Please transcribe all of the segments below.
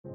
Hey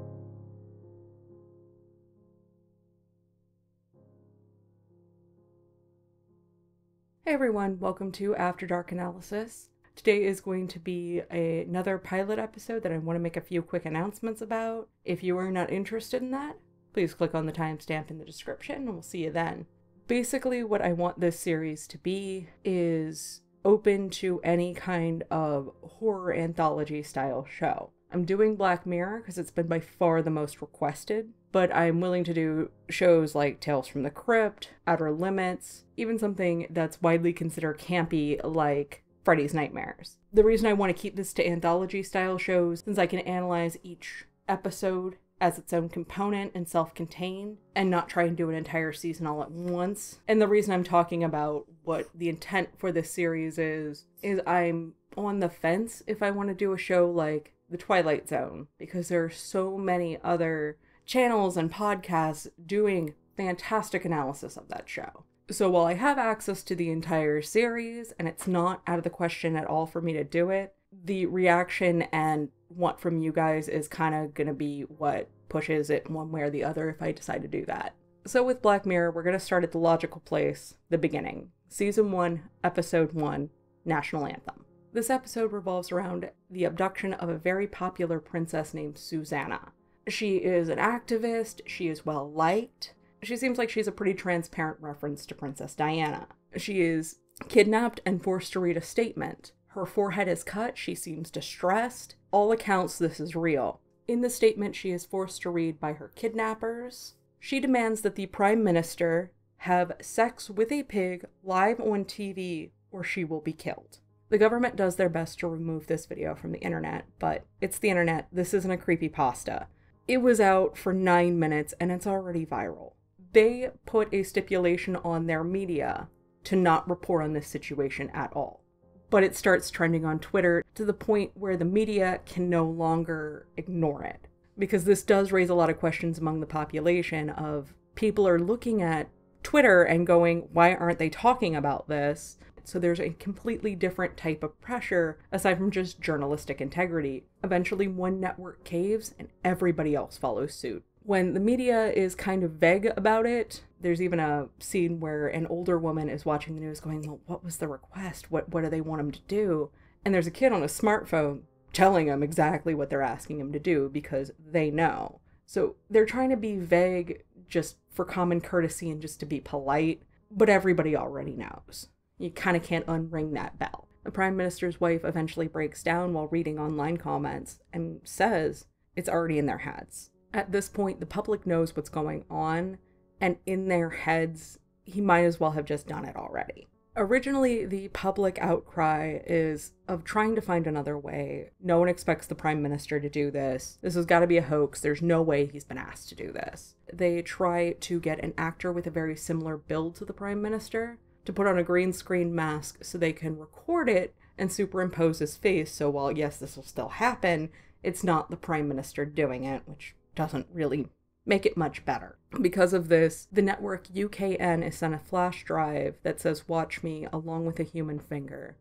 everyone, welcome to After Dark Analysis. Today is going to be another pilot episode that I want to make a few quick announcements about. If you are not interested in that, please click on the timestamp in the description and we'll see you then. Basically, what I want this series to be is open to any kind of horror anthology style show. I'm doing Black Mirror because it's been by far the most requested, but I'm willing to do shows like Tales from the Crypt, Outer Limits, even something that's widely considered campy like Freddy's Nightmares. The reason I want to keep this to anthology style shows, since I can analyze each episode as its own component and self-contained, and not try and do an entire season all at once. And the reason I'm talking about what the intent for this series is I'm on the fence if I want to do a show like The Twilight Zone, because there are so many other channels and podcasts doing fantastic analysis of that show. So while I have access to the entire series, and it's not out of the question at all for me to do it, the reaction and want from you guys is kind of going to be what pushes it one way or the other if I decide to do that. So with Black Mirror, we're going to start at the logical place, the beginning. Season 1, Episode 1, National Anthem. This episode revolves around the abduction of a very popular princess named Susanna. She is an activist, she is well liked. She seems like she's a pretty transparent reference to Princess Diana. She is kidnapped and forced to read a statement. Her forehead is cut, she seems distressed. All accounts, this is real. In the statement she is forced to read by her kidnappers, she demands that the Prime Minister have sex with a pig live on TV or she will be killed. The government does their best to remove this video from the internet, but it's the internet, this isn't a creepypasta. It was out for 9 minutes and it's already viral. They put a stipulation on their media to not report on this situation at all. But it starts trending on Twitter to the point where the media can no longer ignore it. Because this does raise a lot of questions among the population of people are looking at Twitter and going, why aren't they talking about this? So there's a completely different type of pressure aside from just journalistic integrity. Eventually one network caves and everybody else follows suit. When the media is kind of vague about it, there's even a scene where an older woman is watching the news going, well, what was the request? What do they want him to do? And there's a kid on a smartphone telling him exactly what they're asking him to do because they know. So they're trying to be vague just for common courtesy and just to be polite, but everybody already knows. You kind of can't unring that bell. The Prime Minister's wife eventually breaks down while reading online comments and says it's already in their heads. At this point, the public knows what's going on, and in their heads, he might as well have just done it already. Originally, the public outcry is of trying to find another way. No one expects the Prime Minister to do this. This has got to be a hoax. There's no way he's been asked to do this. They try to get an actor with a very similar build to the Prime Minister to put on a green screen mask so they can record it and superimpose his face. So while, yes, this will still happen, it's not the Prime Minister doing it, which doesn't really make it much better. Because of this, the network UKN is sent a flash drive that says "Watch Me" along with a human finger.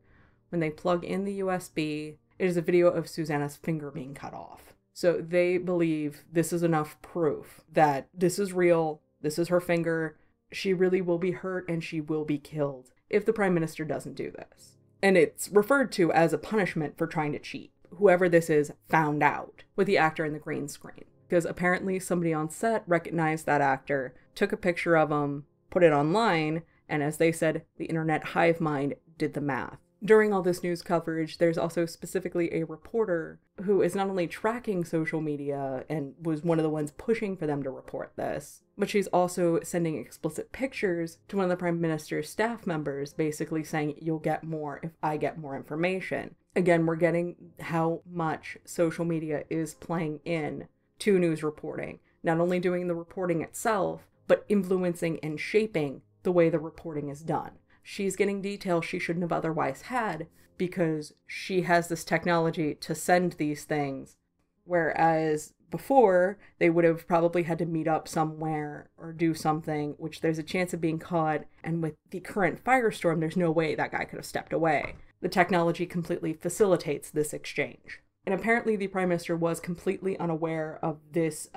When they plug in the USB, it is a video of Susanna's finger being cut off. So they believe this is enough proof that this is real, this is her finger, she really will be hurt and she will be killed if the Prime Minister doesn't do this. And it's referred to as a punishment for trying to cheat. Whoever this is found out with the actor in the green screen. Because apparently somebody on set recognized that actor, took a picture of him, put it online, and as they said, the internet hive mind did the math. During all this news coverage, there's also specifically a reporter who is not only tracking social media and was one of the ones pushing for them to report this, but she's also sending explicit pictures to one of the Prime Minister's staff members, basically saying, you'll get more if I get more information. Again, we're getting how much social media is playing in to news reporting, not only doing the reporting itself, but influencing and shaping the way the reporting is done. She's getting details she shouldn't have otherwise had because she has this technology to send these things, whereas before they would have probably had to meet up somewhere or do something, which there's a chance of being caught, and with the current firestorm, there's no way that guy could have stepped away. The technology completely facilitates this exchange. And apparently the Prime Minister was completely unaware of this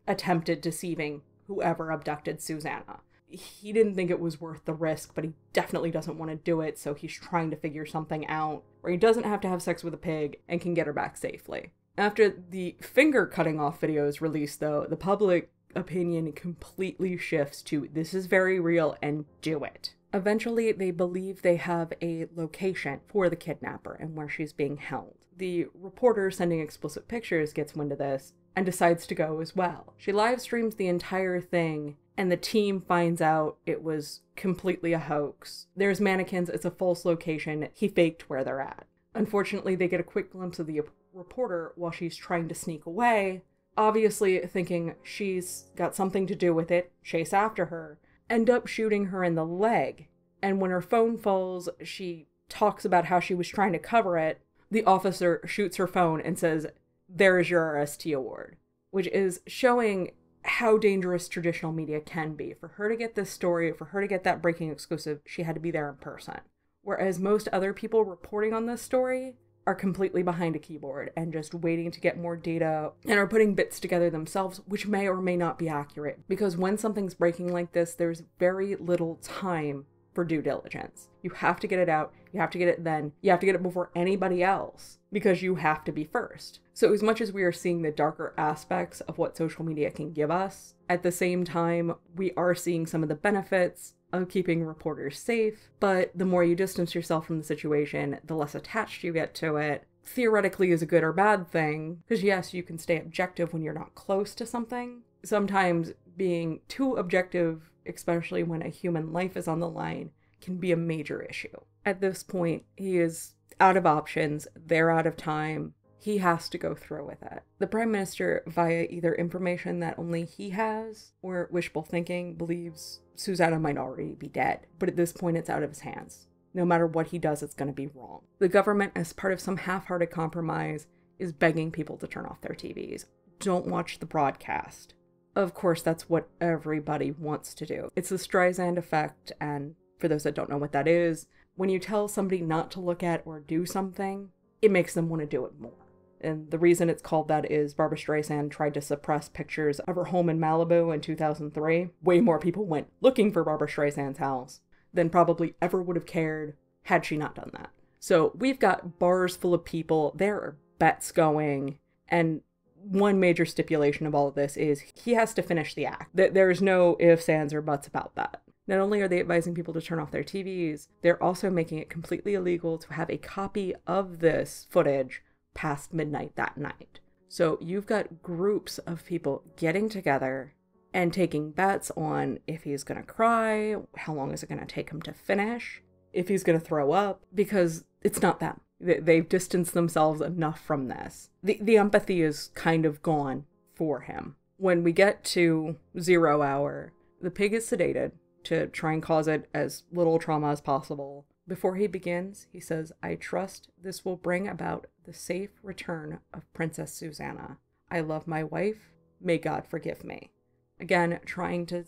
attempted deceiving whoever abducted Susanna. He didn't think it was worth the risk, but he definitely doesn't want to do it, so he's trying to figure something out where he doesn't have to have sex with a pig and can get her back safely. After the finger cutting off video is released, though, the public opinion completely shifts to this is very real and do it. Eventually, they believe they have a location for the kidnapper and where she's being held. The reporter sending explicit pictures gets wind of this and decides to go as well. She live streams the entire thing, and the team finds out it was completely a hoax. There's mannequins, it's a false location, he faked where they're at. Unfortunately, they get a quick glimpse of the reporter while she's trying to sneak away, obviously thinking she's got something to do with it, chase after her, end up shooting her in the leg. And when her phone falls, she talks about how she was trying to cover it. The officer shoots her phone and says, "There is your RST award," which is showing how dangerous traditional media can be. For her to get this story, for her to get that breaking exclusive, she had to be there in person. Whereas most other people reporting on this story are completely behind a keyboard and just waiting to get more data and are putting bits together themselves, which may or may not be accurate. Because when something's breaking like this, there's very little time for due diligence. You have to get it out, you have to get it then, you have to get it before anybody else, because you have to be first. So as much as we are seeing the darker aspects of what social media can give us, at the same time, we are seeing some of the benefits of keeping reporters safe, but the more you distance yourself from the situation, the less attached you get to it. Theoretically is a good or bad thing, because yes, you can stay objective when you're not close to something. Sometimes being too objective, especially when a human life is on the line, can be a major issue. At this point, he is out of options, they're out of time, he has to go through with it. The Prime Minister, via either information that only he has, or wishful thinking, believes Susanna might already be dead, but at this point it's out of his hands. No matter what he does, it's going to be wrong. The government, as part of some half-hearted compromise, is begging people to turn off their TVs. Don't watch the broadcast. Of course, that's what everybody wants to do. It's the Streisand effect, and for those that don't know what that is, when you tell somebody not to look at or do something, it makes them want to do it more. And the reason it's called that is Barbra Streisand tried to suppress pictures of her home in Malibu in 2003. Way more people went looking for Barbra Streisand's house than probably ever would have cared had she not done that. So we've got bars full of people, there are bets going, and one major stipulation of all of this is he has to finish the act. There's no ifs, ands, or buts about that. Not only are they advising people to turn off their TVs, they're also making it completely illegal to have a copy of this footage past midnight that night. So you've got groups of people getting together and taking bets on if he's going to cry, how long is it going to take him to finish, if he's going to throw up, because it's not them. They've distanced themselves enough from this. The empathy is kind of gone for him. When we get to 0 hour, the pig is sedated to try and cause it as little trauma as possible. Before he begins, he says, "I trust this will bring about the safe return of Princess Susanna. I love my wife. May God forgive me." Again, trying to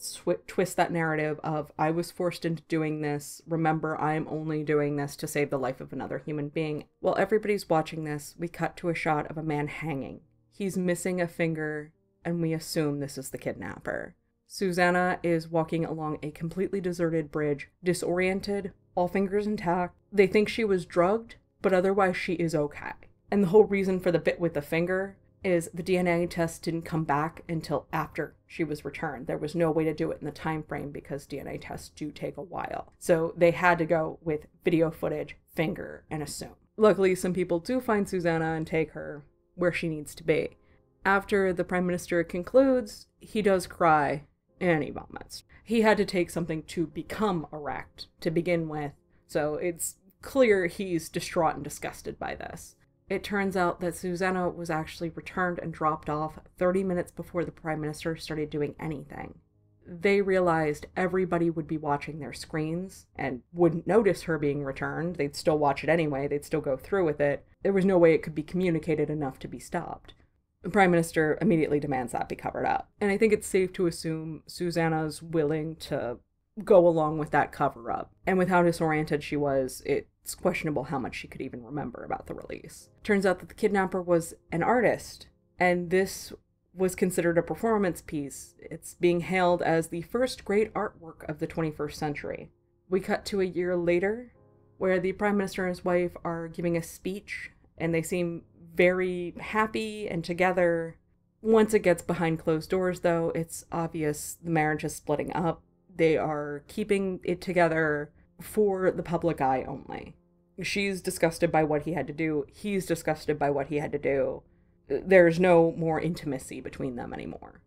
twist that narrative of, I was forced into doing this. Remember, I'm only doing this to save the life of another human being. While everybody's watching this, we cut to a shot of a man hanging. He's missing a finger, and we assume this is the kidnapper. Susanna is walking along a completely deserted bridge, disoriented, all fingers intact. They think she was drugged, but otherwise she is okay. And the whole reason for the bit with the finger is the DNA test didn't come back until after she was returned. There was no way to do it in the time frame because DNA tests do take a while. So they had to go with video footage, finger, and assume. Luckily, some people do find Susanna and take her where she needs to be. After the Prime Minister concludes, he does cry and he vomits. He had to take something to become erect to begin with, so it's clear he's distraught and disgusted by this. It turns out that Susanna was actually returned and dropped off 30 minutes before the Prime Minister started doing anything. They realized everybody would be watching their screens and wouldn't notice her being returned. They'd still watch it anyway, they'd still go through with it. There was no way it could be communicated enough to be stopped. The Prime Minister immediately demands that be covered up. And I think it's safe to assume Susanna's willing to go along with that cover-up. And with how disoriented she was, it's questionable how much she could even remember about the release. Turns out that the kidnapper was an artist, and this was considered a performance piece. It's being hailed as the first great artwork of the 21st century. We cut to a year later, where the Prime Minister and his wife are giving a speech, and they seem very happy and together. Once it gets behind closed doors, though, it's obvious the marriage is splitting up. They are keeping it together for the public eye only. She's disgusted by what he had to do. He's disgusted by what he had to do. There's no more intimacy between them anymore.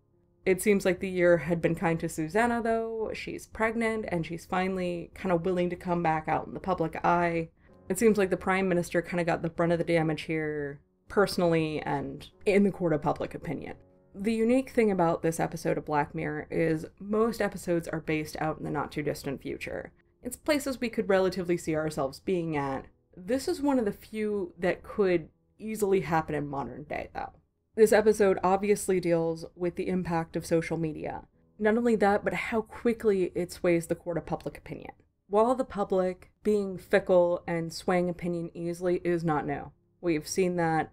It seems like the year had been kind to Susanna, though. She's pregnant, and she's finally kind of willing to come back out in the public eye. It seems like the Prime Minister kind of got the brunt of the damage here, personally and in the court of public opinion. The unique thing about this episode of Black Mirror is most episodes are based out in the not-too-distant future. It's places we could relatively see ourselves being at. This is one of the few that could easily happen in modern day, though. This episode obviously deals with the impact of social media. Not only that, but how quickly it sways the court of public opinion. While the public being fickle and swaying opinion easily is not new. We've seen that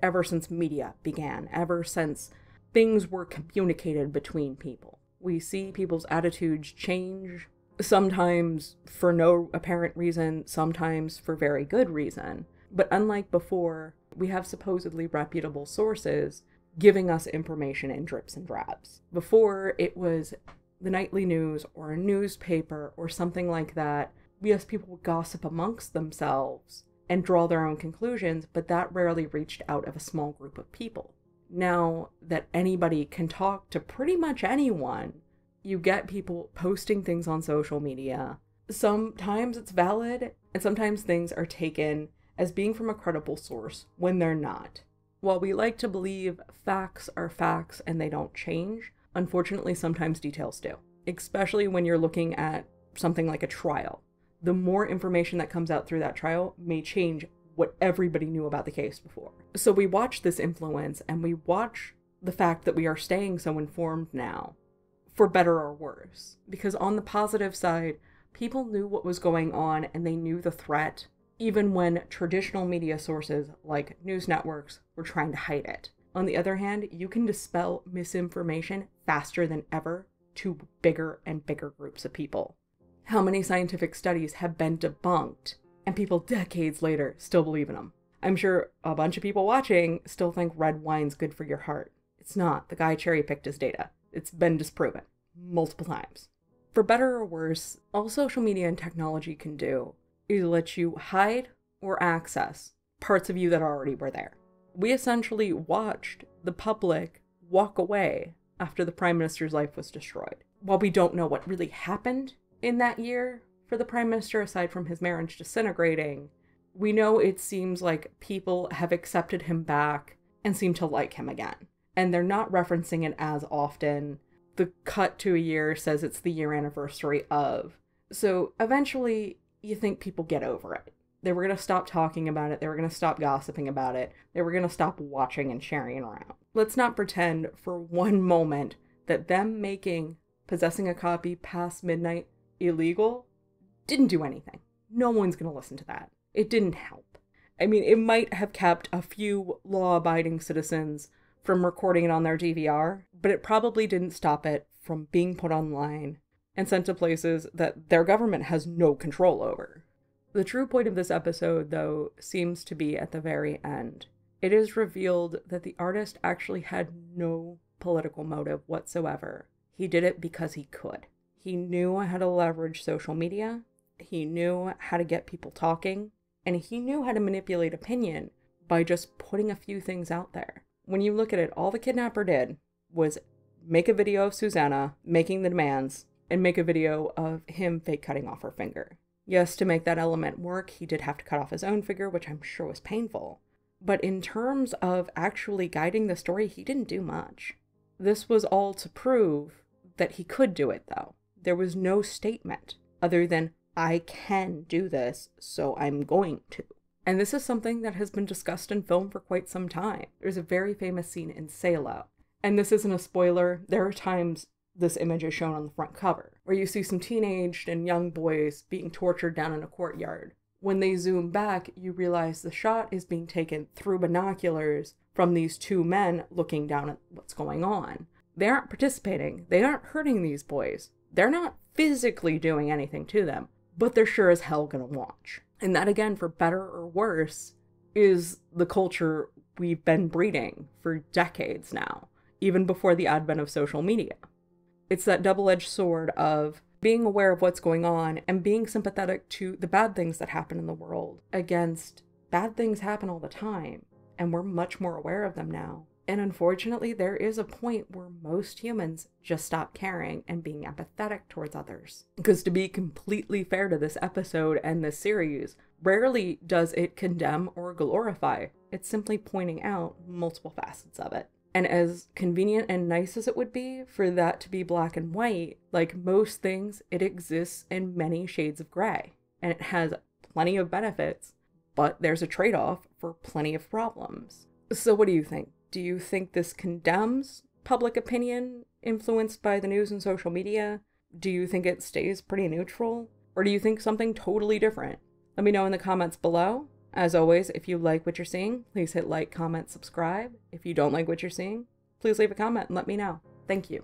ever since media began, ever since things were communicated between people. We see people's attitudes change, sometimes for no apparent reason, sometimes for very good reason. But unlike before, we have supposedly reputable sources giving us information in drips and drabs. Before, it was the nightly news or a newspaper or something like that. Yes, people would gossip amongst themselves and draw their own conclusions, but that rarely reached out of a small group of people. Now that anybody can talk to pretty much anyone, you get people posting things on social media. Sometimes it's valid, and sometimes things are taken as being from a credible source when they're not. While we like to believe facts are facts and they don't change, unfortunately sometimes details do, especially when you're looking at something like a trial. The more information that comes out through that trial may change what everybody knew about the case before. So we watch this influence, and we watch the fact that we are staying so informed now, for better or worse. Because on the positive side, people knew what was going on and they knew the threat, even when traditional media sources like news networks were trying to hide it. On the other hand, you can dispel misinformation faster than ever to bigger and bigger groups of people. How many scientific studies have been debunked, and people decades later still believe in them? I'm sure a bunch of people watching still think red wine's good for your heart. It's not. The guy cherry-picked his data. It's been disproven multiple times. For better or worse, all social media and technology can do is let you hide or access parts of you that already were there. We essentially watched the public walk away after the Prime Minister's life was destroyed. While we don't know what really happened in that year for the Prime Minister, aside from his marriage disintegrating, we know it seems like people have accepted him back and seem to like him again. And they're not referencing it as often. The cut to a year says it's the year anniversary of. So eventually, you think people get over it. They were going to stop talking about it. They were going to stop gossiping about it. They were going to stop watching and sharing it around. Let's not pretend for one moment that them possessing a copy past midnight illegal didn't do anything. No one's going to listen to that. It didn't help. I mean, it might have kept a few law-abiding citizens from recording it on their DVR, but it probably didn't stop it from being put online and sent to places that their government has no control over. The true point of this episode, though, seems to be at the very end. It is revealed that the artist actually had no political motive whatsoever. He did it because he could. He knew how to leverage social media, he knew how to get people talking, and he knew how to manipulate opinion by just putting a few things out there. When you look at it, all the kidnapper did was make a video of Susanna making the demands and make a video of him fake cutting off her finger. Yes, to make that element work, he did have to cut off his own finger, which I'm sure was painful. But in terms of actually guiding the story, he didn't do much. This was all to prove that he could do it, though. There was no statement other than, I can do this, so I'm going to. And this is something that has been discussed in film for quite some time. There's a very famous scene in Salo. And this isn't a spoiler. There are times this image is shown on the front cover, where you see some teenaged and young boys being tortured down in a courtyard. When they zoom back, you realize the shot is being taken through binoculars from these two men looking down at what's going on. They aren't participating. They aren't hurting these boys. They're not physically doing anything to them, but they're sure as hell gonna watch. And that, again, for better or worse, is the culture we've been breeding for decades now, even before the advent of social media. It's that double-edged sword of being aware of what's going on and being sympathetic to the bad things that happen in the world against bad things happen all the time, and we're much more aware of them now. And unfortunately, there is a point where most humans just stop caring and being empathetic towards others. Because to be completely fair to this episode and this series, rarely does it condemn or glorify. It's simply pointing out multiple facets of it. And as convenient and nice as it would be for that to be black and white, like most things, it exists in many shades of gray. And it has plenty of benefits, but there's a trade-off for plenty of problems. So what do you think? Do you think this condemns public opinion influenced by the news and social media? Do you think it stays pretty neutral? Or do you think something totally different? Let me know in the comments below. As always, if you like what you're seeing, please hit like, comment, subscribe. If you don't like what you're seeing, please leave a comment and let me know. Thank you.